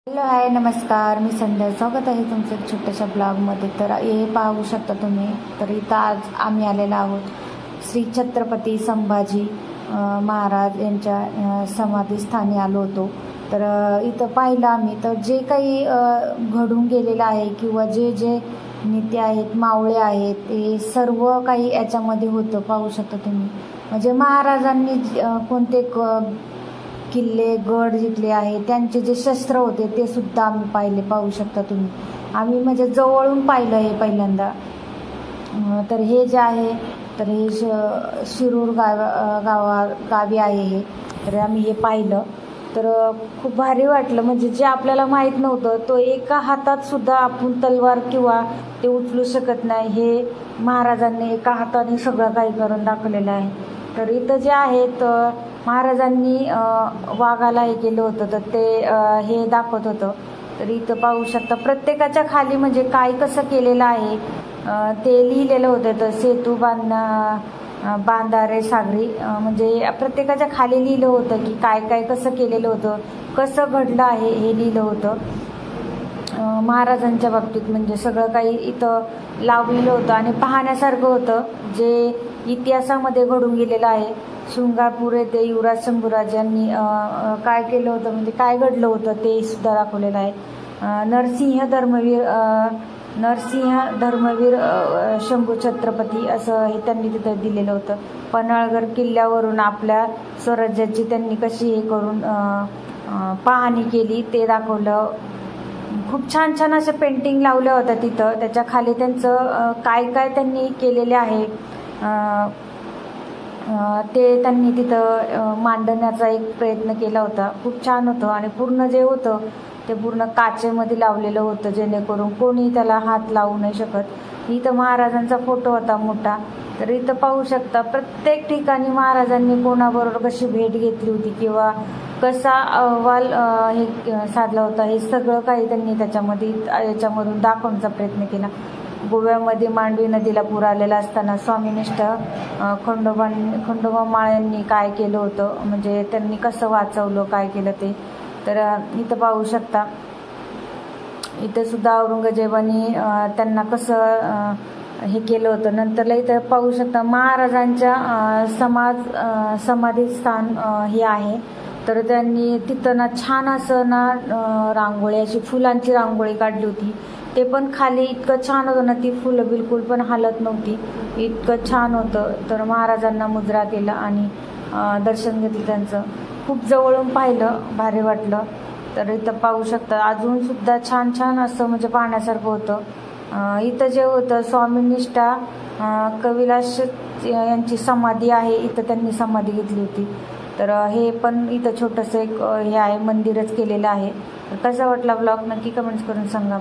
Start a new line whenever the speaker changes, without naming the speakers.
Hello hi नमस्कार, मी संध्या. स्वागत आहे तुमचं छोट्याशा ब्लॉगमध्ये. तर हे पाहू शकता तुम्ही. तर इथं आज आम्ही आलेलो आहोत श्री छत्रपती संभाजी महाराज यांच्या समाधीस्थानी आलो होतो. तर इथं पाहिलं आम्ही तर जे काही घडून गेलेलं आहे किंवा जे जे नेते आहेत, मावळे आहेत, ते सर्व काही याच्यामध्ये होतं. पाहू शकता तुम्ही. म्हणजे महाराजांनी कोणते किल्ले गड जिंकले आहे, त्यांचे जे शस्त्र होते ते सुद्धा आम्ही पाहिले. पाहू शकता तुम्ही. आम्ही म्हणजे जवळून पाहिलं हे पहिल्यांदा. तर हे जे आहे तर हे शिरूर गावी आहे हे. तर आम्ही हे पाहिलं तर खूप भारी वाटलं. म्हणजे जे आपल्याला माहीत नव्हतं, तो एका हातात सुद्धा आपण तलवार किंवा ते उचलू शकत नाही, हे महाराजांनी एका हाताने सगळं काही करून दाखवलेलं आहे. तर इथं जे आहेत महाराजांनी वाघाला हे केलं होतं, तर ते हे दाखवत होतं. तर इथं पाहू शकता प्रत्येकाच्या खाली म्हणजे काय कसं केलेलं आहे ते लिहिलेलं होतं. तर सेतू बांधारे सागरी, म्हणजे प्रत्येकाच्या खाली लिहिलं होतं की काय काय कसं केलेलं होतं, कसं घडलं आहे हे लिहिलं होतं. महाराजांच्या बाबतीत म्हणजे सगळं काही इथं लावलेलं होतं आणि पाहण्यासारखं होतं, जे इतिहासामध्ये घडून गेलेलं आहे. शृंगारपूर येथे युवराज शंभूराज यांनी काय केलं होतं, म्हणजे काय घडलं होतं ते सुद्धा दाखवलेलं आहे. नरसिंह धर्मवीर शंभू छत्रपती असं हे त्यांनी तिथं दिलेलं होतं. पन्हाळगड किल्ल्यावरून आपल्या स्वराज्याची त्यांनी कशी हे करून पाहणी केली ते दाखवलं. खूप छान छान अशा पेंटिंग लावल्या होत्या तिथं. त्याच्या खाली त्यांचं काय काय त्यांनी केलेले आहे ते त्यांनी तिथं मांडण्याचा एक प्रयत्न केला होता. खूप छान होतं आणि पूर्ण जे होतं ते पूर्ण काचेमध्ये लावलेलं होतं, जेणेकरून कोणी त्याला हात लावू नाही शकत. इथं महाराजांचा फोटो होता मोठा. तर इथं पाहू शकता प्रत्येक ठिकाणी महाराजांनी कोणाबरोबर कशी भेट घेतली होती किंवा कसा अहवाल हे साधला होता, हे सगळं काही त्यांनी याच्यामधून दाखवण्याचा प्रयत्न केला. गोव्यामध्ये मांडवी नदीला पूर आलेला असताना स्वामीनिष्ठ खंडोबा माळ्यांनी काय केलं होतं, म्हणजे त्यांनी कसं वाचवलं, काय केलं ते. तर इथं पाहू शकता. इथं सुद्धा औरंगजेबाने त्यांना कसं हे केलं होतं. नंतरला इथं पाहू शकता महाराजांच्या समाधी स्थान हे आहे. तर त्यांनी तिथं ना छान असं ना रांगोळी, अशी फुलांची रांगोळी काढली होती. ते पण खाली इतकं छान होतं ना, ती फुलं बिलकुल पण हालत नव्हती, इतकं छान होतं. तर महाराजांना मुजरा केला आणि दर्शन घेतलं त्यांचं. खूप जवळून पाहिलं, भारी वाटलं. तर इथं पाहू शकता अजून सुद्धा छान छान असं म्हणजे पाहण्यासारखं होतं. इथं जे होतं स्वामीनिष्ठा कविलास यांची समाधी आहे, इथं त्यांनी समाधी घेतली होती. तर हे पण इथं छोटंसं एक हे आहे, मंदिरच केलेलं आहे. तर कसा वाटला ब्लॉग नक्की कमेंट्स करून सांगा.